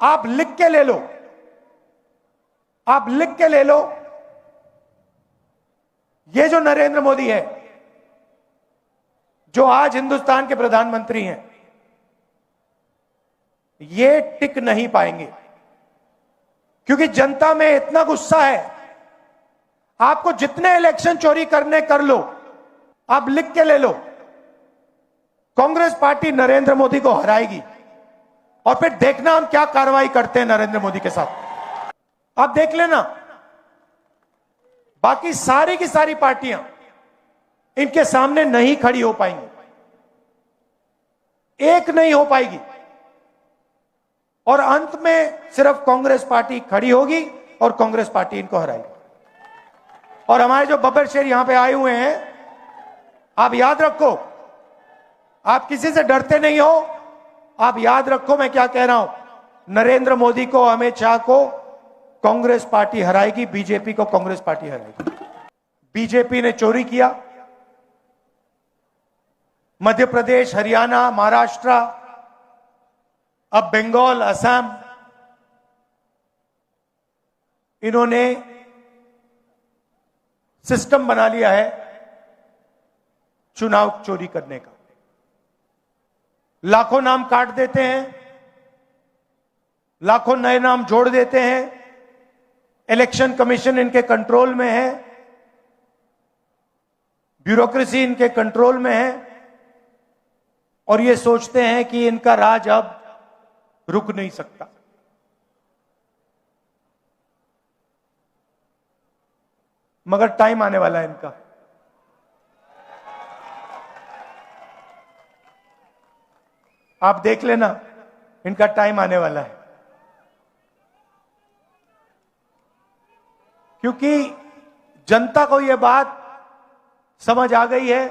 आप लिख के ले लो, आप लिख के ले लो। ये जो नरेंद्र मोदी है, जो आज हिंदुस्तान के प्रधानमंत्री हैं, ये टिक नहीं पाएंगे, क्योंकि जनता में इतना गुस्सा है। आपको जितने इलेक्शन चोरी करने कर लो, आप लिख के ले लो। कांग्रेस पार्टी नरेंद्र मोदी को हराएगी और फिर देखना हम क्या कार्रवाई करते हैं नरेंद्र मोदी के साथ। आप देख लेना, बाकी सारी की सारी पार्टियां इनके सामने नहीं खड़ी हो पाएंगी, एक नहीं हो पाएगी, और अंत में सिर्फ कांग्रेस पार्टी खड़ी होगी और कांग्रेस पार्टी इनको हराएगी। और हमारे जो बब्बर शेर यहां पे आए हुए हैं, आप याद रखो, आप किसी से डरते नहीं हो। आप याद रखो मैं क्या कह रहा हूं, नरेंद्र मोदी को, अमित शाह को कांग्रेस पार्टी हराएगी, बीजेपी को कांग्रेस पार्टी हराएगी। बीजेपी ने चोरी किया, मध्य प्रदेश, हरियाणा, महाराष्ट्र, अब बंगाल, असम, इन्होंने सिस्टम बना लिया है चुनाव चोरी करने का। लाखों नाम काट देते हैं, लाखों नए नाम जोड़ देते हैं। इलेक्शन कमीशन इनके कंट्रोल में है, ब्यूरोक्रेसी इनके कंट्रोल में है, और ये सोचते हैं कि इनका राज अब रुक नहीं सकता। मगर टाइम आने वाला है इनका। आप देख लेना, इनका टाइम आने वाला है, क्योंकि जनता को यह बात समझ आ गई है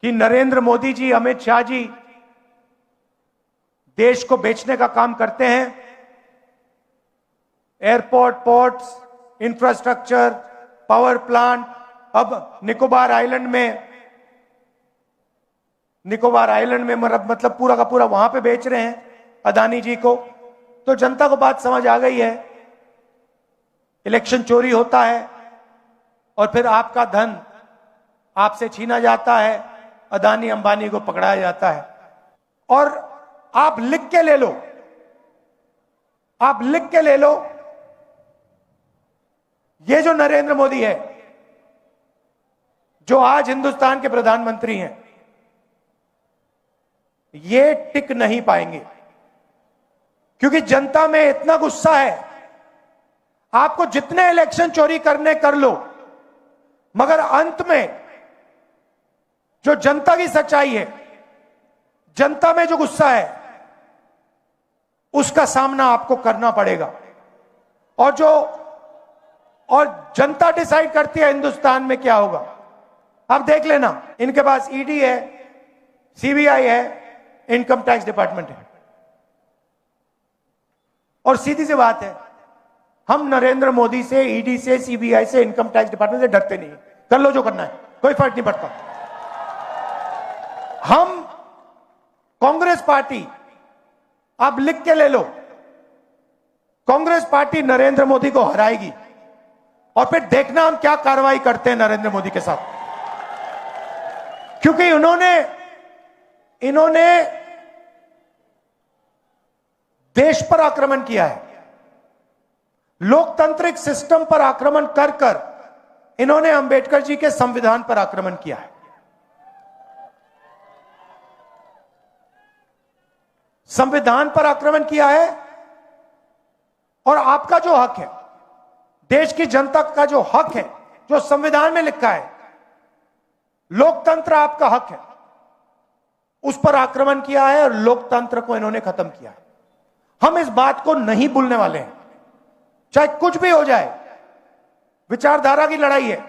कि नरेंद्र मोदी जी, अमित शाह जी देश को बेचने का काम करते हैं। Airport, ports, infrastructure, power plant, अब निकोबार आइलैंड में मतलब पूरा का पूरा वहां पे बेच रहे हैं अदानी जी को। तो जनता को बात समझ आ गई है, इलेक्शन चोरी होता है और फिर आपका धन आपसे छीना जाता है, अदानी अंबानी को पकड़ाया जाता है। और आप लिख के ले लो, आप लिख के ले लो, ये जो नरेंद्र मोदी है, जो आज हिंदुस्तान के प्रधानमंत्री हैं, ये टिक नहीं पाएंगे, क्योंकि जनता में इतना गुस्सा है। आपको जितने इलेक्शन चोरी करने कर लो, मगर अंत में जो जनता की सच्चाई है, जनता में जो गुस्सा है, उसका सामना आपको करना पड़ेगा। और जनता डिसाइड करती है हिंदुस्तान में क्या होगा। आप देख लेना, इनके पास ईडी है, सीबीआई है, इनकम टैक्स डिपार्टमेंट है, और सीधी सी बात है, हम नरेंद्र मोदी से, ईडी से, सीबीआई से, इनकम टैक्स डिपार्टमेंट से डरते नहीं। कर लो जो करना है, कोई फर्क नहीं पड़ता। हम कांग्रेस पार्टी, आप लिख के ले लो, कांग्रेस पार्टी नरेंद्र मोदी को हराएगी और फिर देखना हम क्या कार्रवाई करते हैं नरेंद्र मोदी के साथ। क्योंकि इन्होंने देश पर आक्रमण किया है, लोकतांत्रिक सिस्टम पर आक्रमण कर कर इन्होंने अंबेडकर जी के संविधान पर आक्रमण किया है। संविधान पर आक्रमण किया है, और आपका जो हक है, देश की जनता का जो हक है, जो संविधान में लिखा है, लोकतंत्र आपका हक है, उस पर आक्रमण किया है और लोकतंत्र को इन्होंने खत्म किया है। हम इस बात को नहीं भूलने वाले हैं, चाहे कुछ भी हो जाए। विचारधारा की लड़ाई है,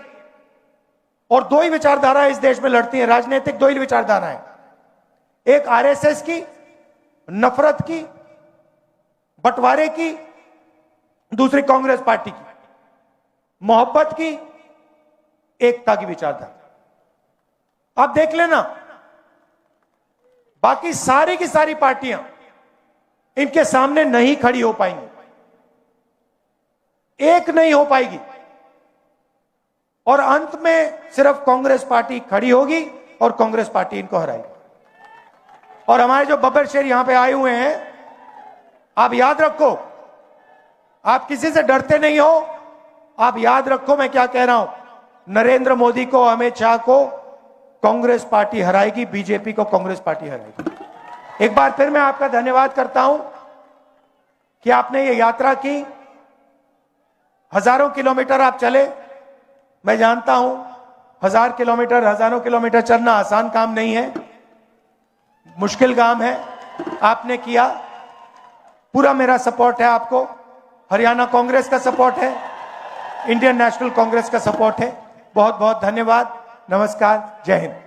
और दो ही विचारधारा इस देश में लड़ती है, राजनीतिक दो ही विचारधाराएं, एक आरएसएस की, नफरत की, बंटवारे की, दूसरी कांग्रेस पार्टी की, मोहब्बत की, एकता की विचारधारा। आप देख लेना, बाकी सारी की सारी पार्टियां इनके सामने नहीं खड़ी हो पाएंगी, एक नहीं हो पाएगी, और अंत में सिर्फ कांग्रेस पार्टी खड़ी होगी और कांग्रेस पार्टी इनको हराएगी। और हमारे जो बब्बर शेर यहां पे आए हुए हैं, आप याद रखो, आप किसी से डरते नहीं हो, आप याद रखो मैं क्या कह रहा हूं, नरेंद्र मोदी को, अमित शाह को कांग्रेस पार्टी हराएगी, बीजेपी को कांग्रेस पार्टी हराएगी। एक बार फिर मैं आपका धन्यवाद करता हूं कि आपने ये यात्रा की, हजारों किलोमीटर आप चले। मैं जानता हूं 1000 किलोमीटर, हजारों किलोमीटर चलना आसान काम नहीं है, मुश्किल काम है, आपने किया। पूरा मेरा सपोर्ट है आपको, हरियाणा कांग्रेस का सपोर्ट है, इंडियन नेशनल कांग्रेस का सपोर्ट है। बहुत बहुत धन्यवाद, नमस्कार, जय हिंद।